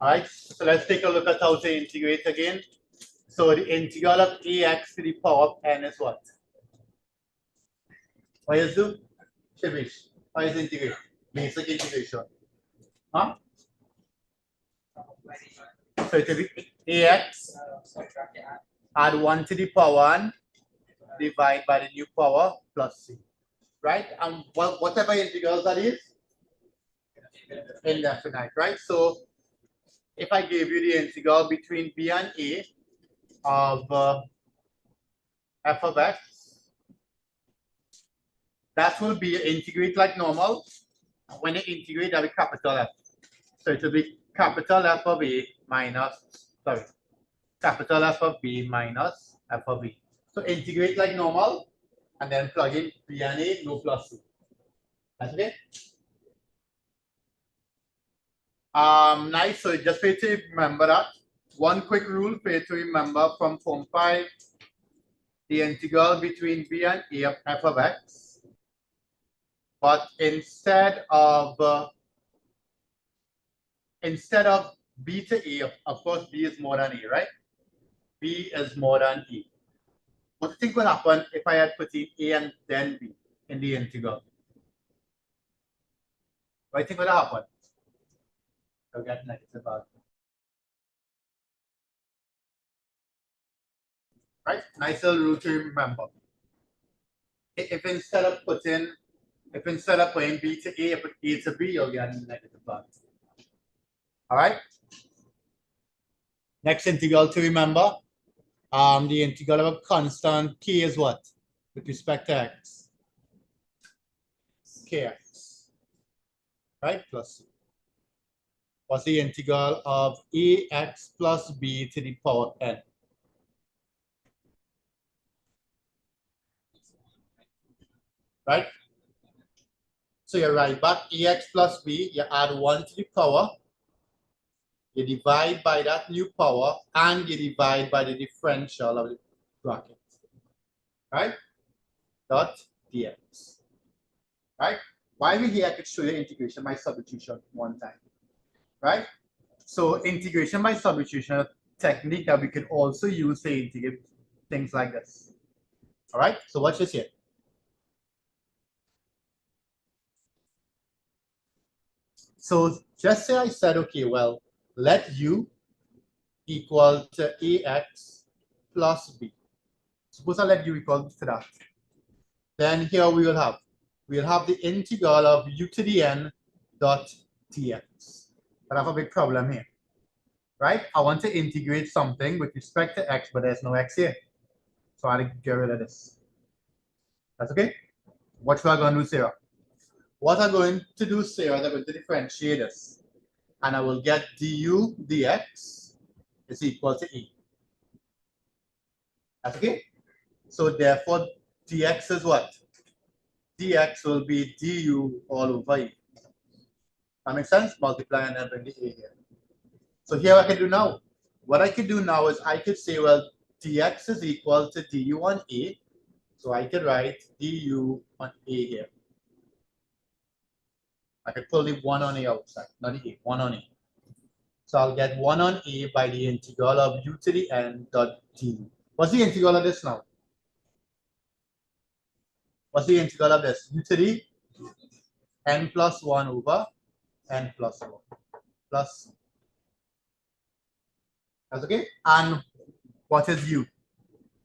All right, so let's take a look at how to integrate again. So the integral of ax to the power of n is what? What is do? Shivish. What is integrate? Basic integration. Huh? So it will be ax, add 1 to the power n, divide by the new power plus c. Right? And whatever integral that is, indefinite, right? So if I gave you the integral between b and a of f of x, that will be integrate like normal. When you integrate, that will be capital F. So it will be capital F of a minus, sorry, capital F of b minus f of b. So integrate like normal, and then plug in b and a, no plus c. That's okay? Nice. So just for you to remember that. One quick rule for you to remember from Form 5, the integral between b and a of f of x. But instead of b to a, of course, b is more than a, right? B is more than a. What do you think would happen if I had put in a and then b in the integral? What do you think would happen? I'll get negative out. Right? Nice little rule to remember. If instead of putting b to a, I put a to b, you'll get a negative out. All right. Next integral to remember. The integral of a constant k is what? With respect to x. Kx. Right? Plus c. What's the integral of ax plus b to the power n? Right? So you write back ax plus b, you add 1 to the power, you divide by that new power, and you divide by the differential of the bracket. Right? Dot dx. Right? While we're here, I could show you integration by substitution one time. Right? So integration by substitution is a technique that we can also use to integrate things like this. All right? So watch this here. So just say I said, okay, well, let u equal to ax plus b. Suppose I let u equal to that. Then here we'll have the integral of u to the n dot dx. But I have a big problem here, right? I want to integrate something with respect to x, but there's no x here. So I have to get rid of this. That's okay? What we're going to do, Sarah? What I'm going to do, Sarah, is I'm going to differentiate this. And I will get du dx is equal to e. That's okay? So therefore, dx is what? Dx will be du all over e. That makes sense? Multiply and then bring the a here. So here what I can do now. What I can do now is I could say, well, dx is equal to du on a. So I could write du on a here. I could pull the 1 on a outside, not the a, 1 on a. So I'll get 1 on a by the integral of u to the n dot du. What's the integral of this now? What's the integral of this? U to the n plus 1 over n plus 1 plus. That's okay? And what is u?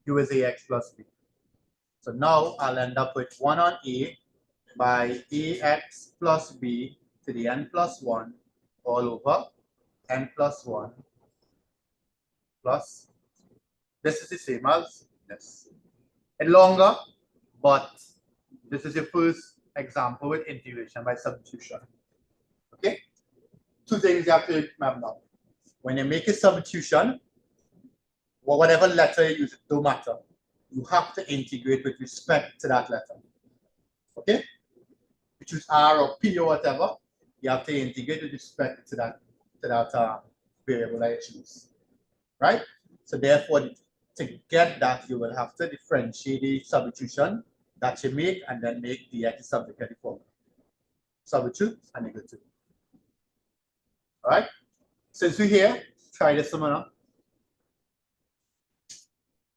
U is ax plus b. So now I'll end up with 1 on a by ax plus b to the n plus 1 all over n plus 1 plus. This is the same as this. It's longer, but this is your first example with integration by substitution. Okay? Two things you have to remember. When you make a substitution, or whatever letter you use, it don't matter. You have to integrate with respect to that letter. Okay? You choose R or P or whatever, you have to integrate with respect to that variable that you choose. Right? So therefore, to get that, you will have to differentiate the substitution that you make and then make dx subject to the formula. Substitute and equal to. All right? Since we're here, try this one out.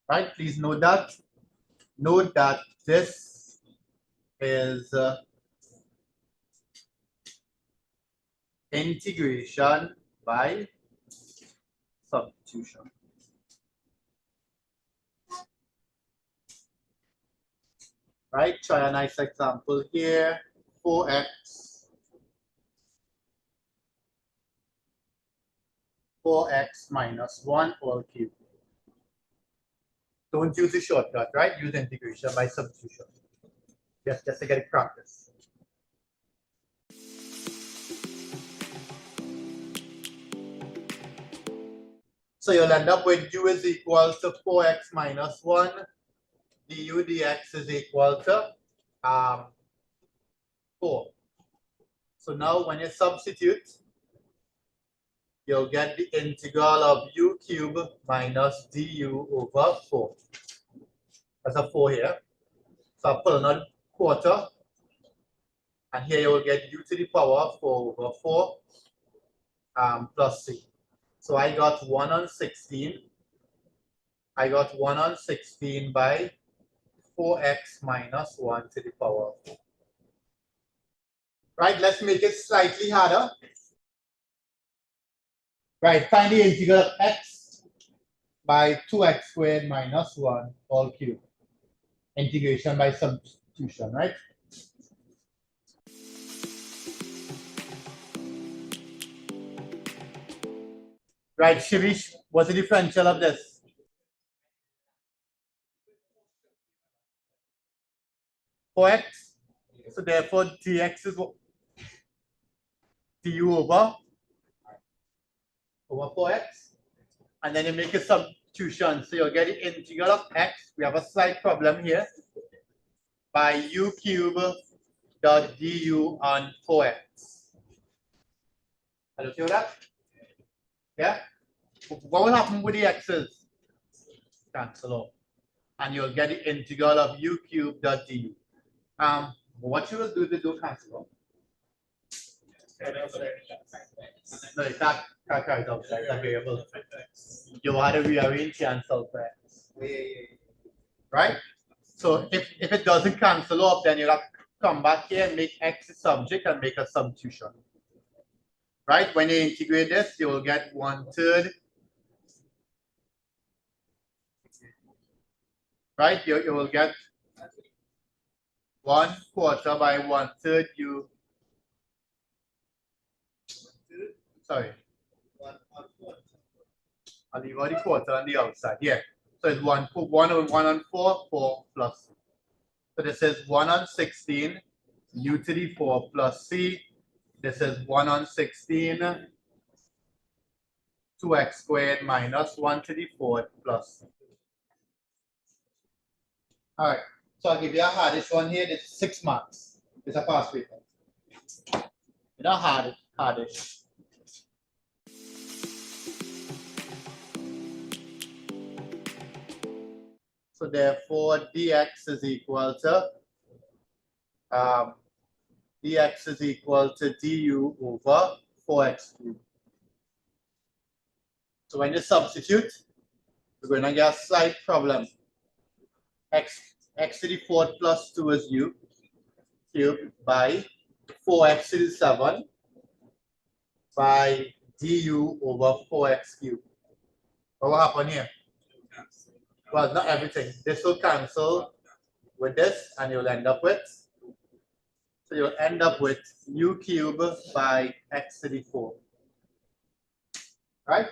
Right, please note that this is integration by substitution. Right, try a nice example here. 4x minus 1 all cubed. Don't use the shortcut, right? Use integration by substitution. Just to get it practice. So you'll end up with u is equal to 4x minus 1. du dx is equal to 4. So now when you substitute, you'll get the integral of u cubed minus du over 4. That's a 4 here. So I'll put another quarter. And here you will get u to the power of 4 over 4 plus c. So I got 1 on 16. I got 1 on 16 by 4x minus 1 to the power of 4. Right, let's make it slightly harder. Right, find the integral of x by 2x squared minus 1 all cubed. Integration by substitution, right? Right, Shivish, what's the differential of this? For x, so therefore dx is what? Du over 4x, and then you make a substitution, so you'll get the integral of x. We have a slight problem here by u cubed dot du on 4x. Are you okay with that? Yeah. What will happen with the x's? Cancel out, and you'll get the integral of u cubed dot du. What you will do to do cancel out? No, it's not carried outside, it's a variable. You want to rearrange cancel for x. Right? So if it doesn't cancel off, then you'll have to come back here and make x a subject and make a substitution. Right? When you integrate this, you will get 1/3. Right? You will get 1/4 by 1/3 u. Sorry. I'll leave out the quarter on the outside. Yeah. So it's 1 on 4, 4 plus. So this is 1 on 16, u to the 4 plus c. This is 1 on 16, 2x squared minus 1 to the 4th plus c. All right. So I'll give you a hardish one here. It's 6 marks. It's a pass paper. You know, hardish. So therefore, dx is equal to du over 4x cubed. So when you substitute, we're going to get a slight problem. X to the 4th plus 2 is u cubed by 4x to the 7 by du over 4x cubed. What will happen here? Well, not everything. This will cancel with this, and you'll end up with. So you'll end up with u cubed by x to the 4. Right?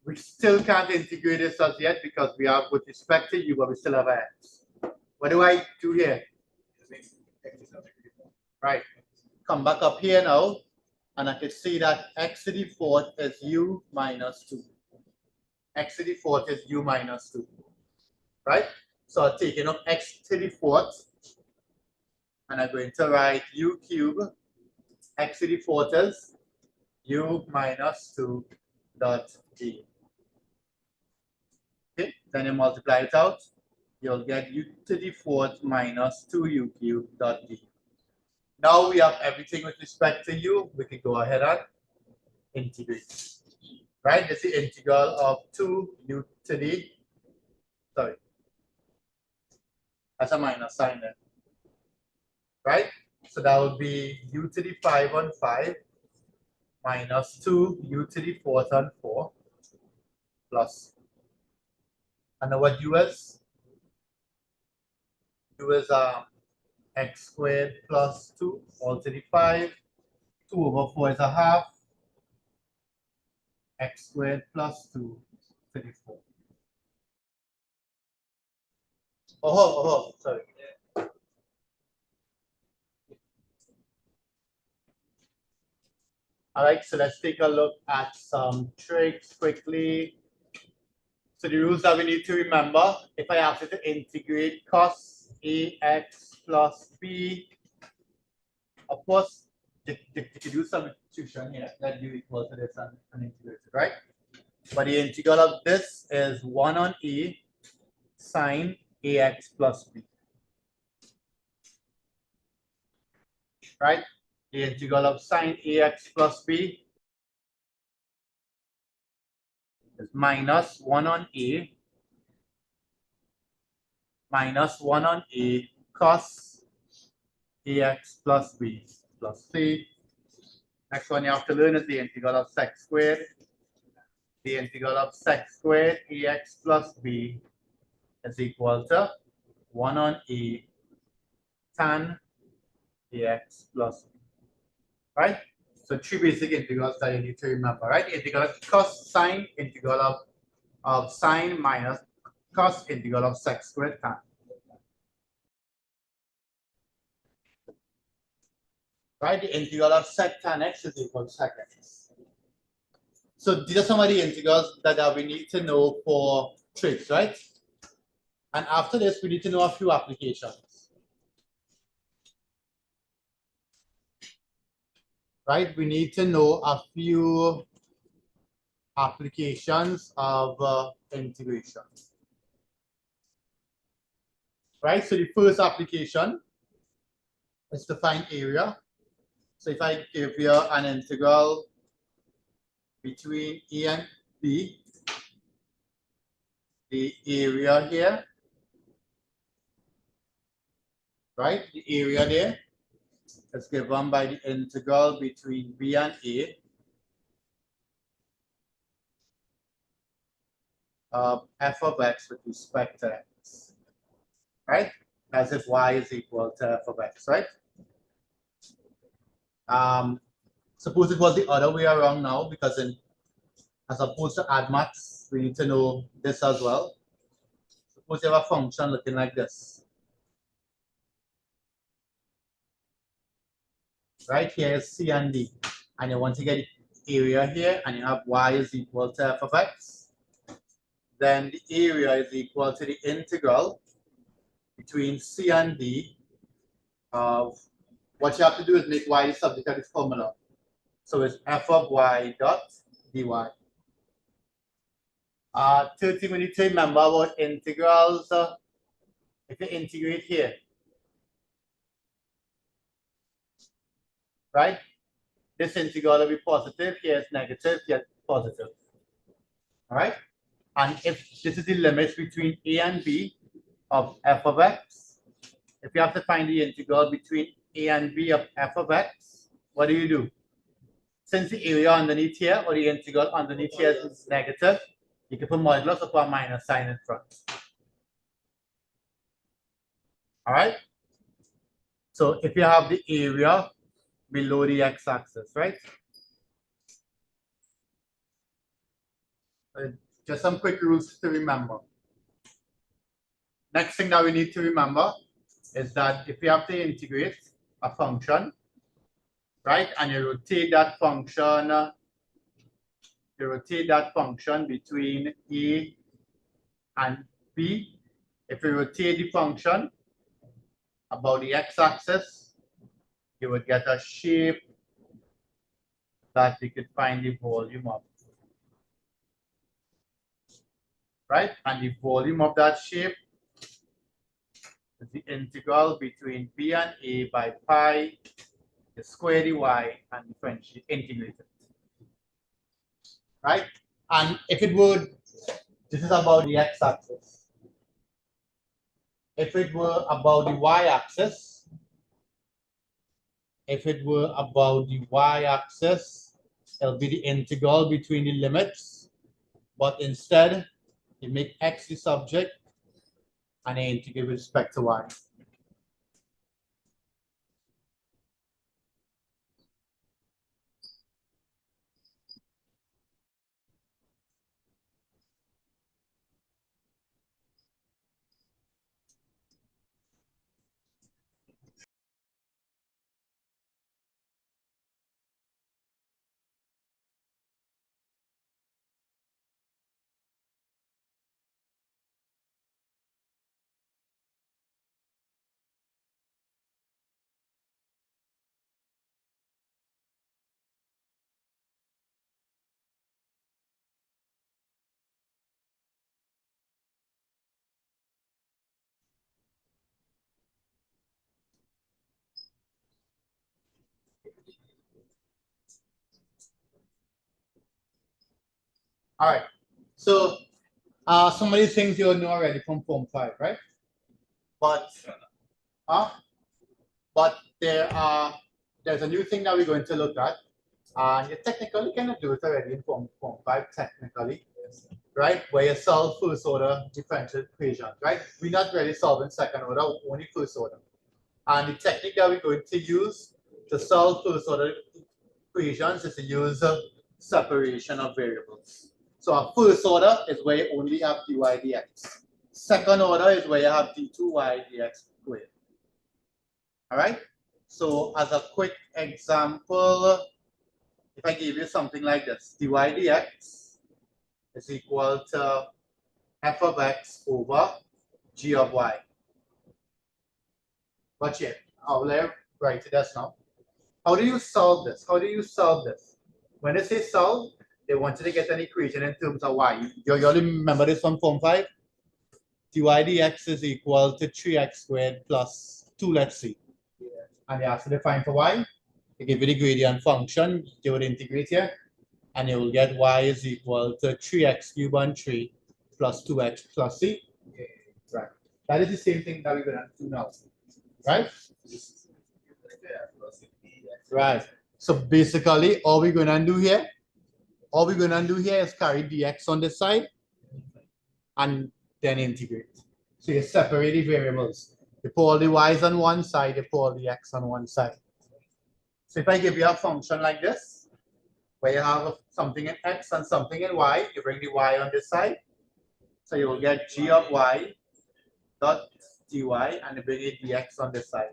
We still can't integrate this as yet because we have with respect to u, but we still have x. What do I do here? Right. Come back up here now, and I can see that x to the 4th is u minus 2. X to the 4th is u minus 2. Right? So I'm taking up x to the 4th, and I'm going to write u cubed. X to the 4th is u minus 2 dot d. Okay, then you multiply it out, you'll get u to the 4th minus 2u cubed dot d. Now we have everything with respect to u, we can go ahead and integrate. right? It's the integral of 2u to the, sorry, that's a minus sign there, right? So that would be u to the 5 on 5 minus 2u to the 4th on 4 plus, and what u is? U is x squared plus 2 all to the 5. 2 over 4 is a half. X squared plus 2 to the 4. Sorry. All right, so let's take a look at some tricks quickly. So the rules that we need to remember, if I ask you to integrate cos ax plus b, of course, you can do substitution here, that u equal to this and integrate it, right? But the integral of this is 1 on e sine ax plus b. Right? The integral of sine ax plus b is minus 1 on a minus 1 on a cos ax plus b plus c. Next one you have to learn is the integral of sec squared. The integral of sec squared ax plus b is equal to 1 on a tan ax plus b. Right? So three basic integrals that you need to remember, right? The integral of cos sine, integral of sine minus cos, integral of sec squared tan. Right? The integral of sec tan x is equal to sec x. So these are some of the integrals that we need to know for tricks, right? And after this, we need to know a few applications. Right? We need to know a few applications of integration. Right? So the first application is to find area. So if I give you an integral between a and b, the area here, right? The area there is given by the integral between b and a of f of x with respect to x, right? As if y is equal to f of x, right? Suppose it was the other way around now, because as opposed to add maths, we need to know this as well. Suppose you have a function looking like this. Right here is c and d, and you want to get the area here, and you have y is equal to f of x. Then the area is equal to the integral between c and d of, what you have to do is make y the subject of this formula. So it's f of y dot dy. Third thing we need to remember about integrals, if you integrate here, right? This integral will be positive, here it's negative, here it's positive. All right? And if this is the limits between a and b of f of x, if you have to find the integral between a and b of f of x, what do? Since the area underneath here, or the integral underneath here is negative, you can put modulus or a minus sign in front. All right? So if you have the area below the x-axis, right? Just some quick rules to remember. Next thing that we need to remember is that if you have to integrate a function, right, and you rotate that function between a and b. If you rotate the function about the x-axis, you would get a shape that you could find the volume of. Right? And the volume of that shape is the integral between b and a by pi, the square dy, and differentiate, integrate it. Right? And if it would, this is about the x-axis. If it were about the y-axis, it'll be the integral between the limits, but instead, you make x the subject and you integrate with respect to y. All right. So some of these things you know already from Form 5, right? But there's a new thing that we're going to look at. And you technically cannot do it already in Form 5 technically, right? Where you solve first order differential equations, right? We're not really solving second order, only first order. And the technique that we're going to use to solve first order equations is to use separation of variables. So a first order is where you only have dy dx. Second order is where you have d2y dx squared. All right? So as a quick example, if I give you something like this, dy dx is equal to f of x over g of y. Watch it. I'll write it as now. How do you solve this? When they say solve, they wanted to get an equation in terms of y. You all remember this from Form 5? dy dx is equal to 3x squared plus 2, let's see. And they ask you to define for y. They give you the gradient function, you would integrate here, and you will get y is equal to 3x cubed on 3 plus 2x plus c. Right. That is the same thing that we're going to do now. Right? Right. So basically, all we're going to do here is carry dx on this side and then integrate. So you separate the variables. You put all the y's on one side, you put all the x on one side. So if I give you a function like this, where you have something in x and something in y, you bring the y on this side. So you will get g of y dot dy, and you bring the dx on this side.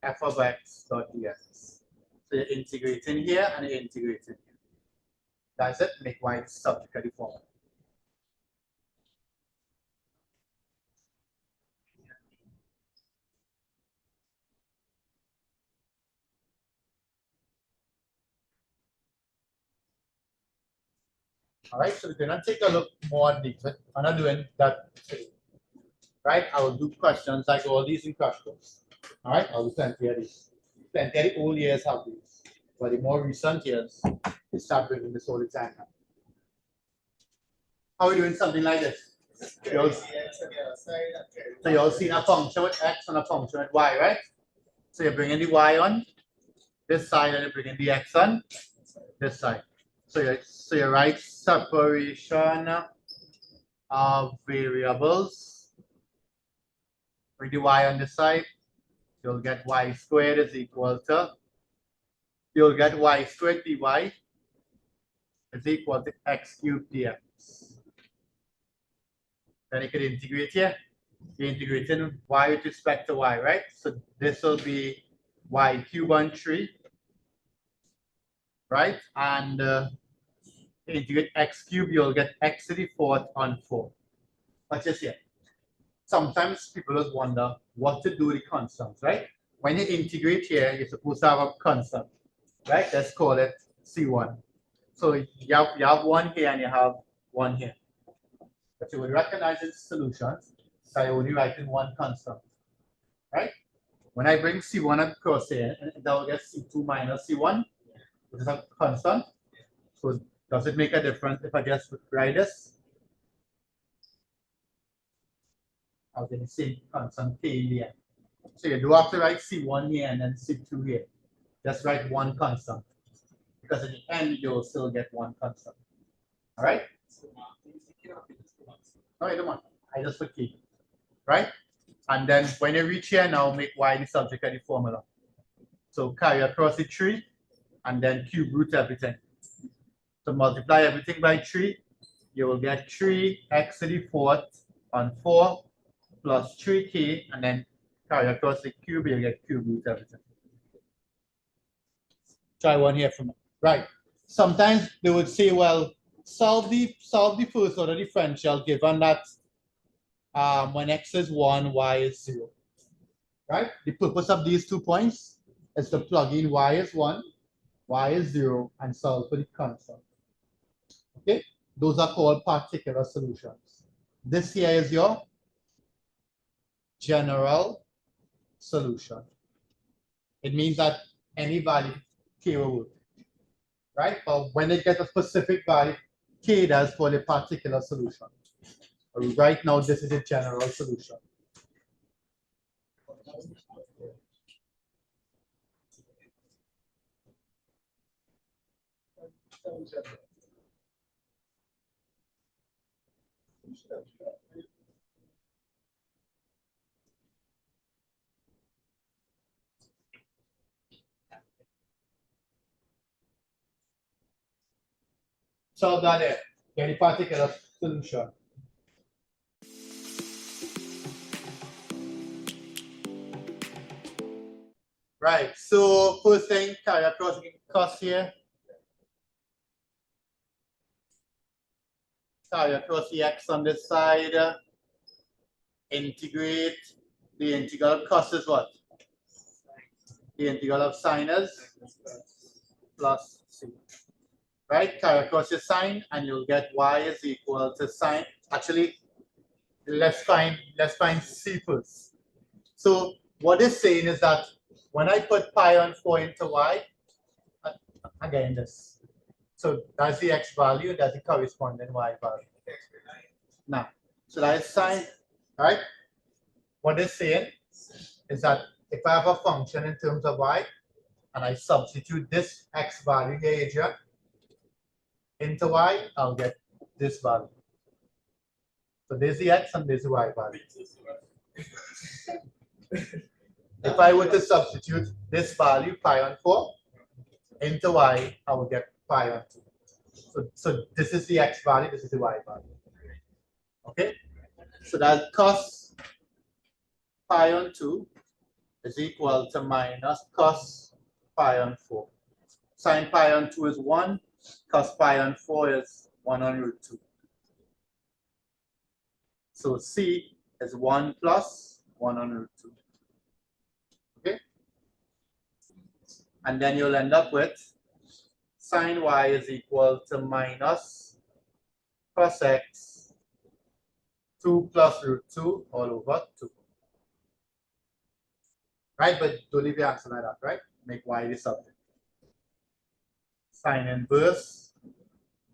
F of x dot dx. So you're integrating here and you're integrating here. That's it. Make y subject of the formula. All right, so we're gonna take a look more at this. I'm not doing that today. Right? I will do questions like all these in crash course. All right, I'll do plenty of these. Plenty of the old years have these, but the more recent years, they start bringing this all the time now. How are we doing something like this? So you all seen a function with x and a function with y, right? So you're bringing the y on this side and you're bringing the x on this side. So you write separation of variables. Bring the y on this side. You'll get y squared is equal to, you'll get y squared dy is equal to x cubed dx. Then you can integrate here. You're integrating y with respect to y, right? So this will be y cubed on 3, right? And integrate x cubed, you'll get x to the 4th on 4. Watch this here. Sometimes people just wonder what to do with the constants, right? When you integrate here, you're supposed to have a constant, right? Let's call it C1. So you have one here and you have one here. But you would recognize in solutions that you're only writing one constant, right? When I bring C1 across here, that will get C2 minus C1, which is a constant. So Does it make a difference if I just write this? I was going to say constant K here. So you do have to write C1 here and then C2 here. Just write one constant. Because in the end, you'll still get one constant. All right? No, I don't want. I just put K. Right? And then when you reach here now, make Y the subject of the formula. So carry across the 3 and then cube root everything. So multiply everything by 3. You will get 3x to the 4th on 4 plus 3k, and then carry across the cube, you get cube root everything. Try one here for me. Right. Sometimes they would say, well, solve the first order differential given that when x is 1, y is 0. Right? The purpose of these 2 points is to plug in y is 1, y is 0, and solve for the constant. Okay? Those are called particular solutions. This here is your general solution. It means that any value k will work. Right? But when they get a specific value, k does for a particular solution. Right now, this is a general solution. Solve that there. Get a particular solution. Right, so first thing, carry across the cos here. Carry across the x on this side. Integrate. The integral of cos is what? The integral of sine is plus c. Right, carry across your sine, and you'll get y is equal to sine. Actually, let's find c first. So what it's saying is that when I put pi on 4 into y, again this. So that's the x value, that's the corresponding y value. Now, so that is sine, right? What it's saying is that if I have a function in terms of y, and I substitute this x value here into y, I'll get this value. So there's the x and there's the y value. If I were to substitute this value, pi on 4, into y, I will get pi on 2. So this is the x value, this is the y value. Okay? So that cos pi on 2 is equal to minus cos pi on 4. Sine pi on 2 is 1, cos pi on 4 is 1 on root 2. So c is 1 plus 1 on root 2. Okay? And then you'll end up with sine y is equal to minus cos x 2 plus root 2 all over 2. Right? But don't leave your answer like that, right? Make y the subject. Sine inverse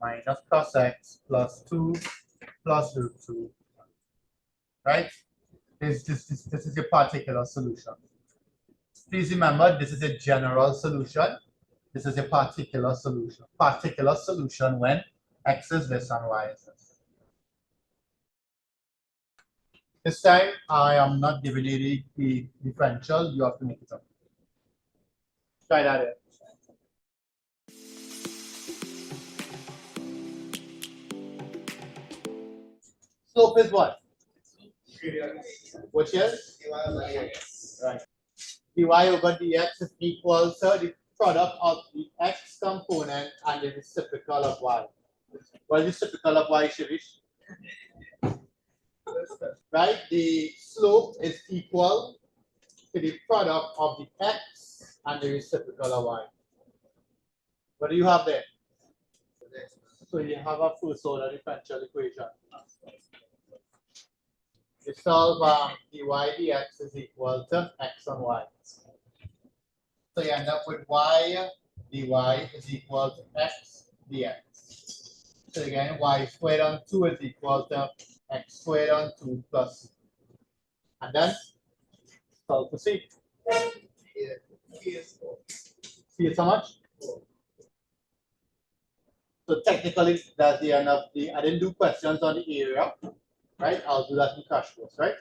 minus cos x plus 2 plus root 2. Right? This is a particular solution. Please remember, this is a general solution. This is a particular solution. Particular solution when x is this and y is this. This time, I am not giving you the differential. You have to make it up. Try that out. Slope is what? Which is? Right. dy over dx is equal to the product of the x component and the reciprocal of y. Well, the reciprocal of y, Shirish? Right? The slope is equal to the product of the x and the reciprocal of y. What do you have there? So you have a first order differential equation. You solve dy dx is equal to x on y. So you end up with y dy is equal to x dx. So again, y squared on 2 is equal to x squared on 2 plus c. And then solve for c. C is how much? So technically, that's the end of the, I didn't do questions on the area, right? I'll do that in crash course, right?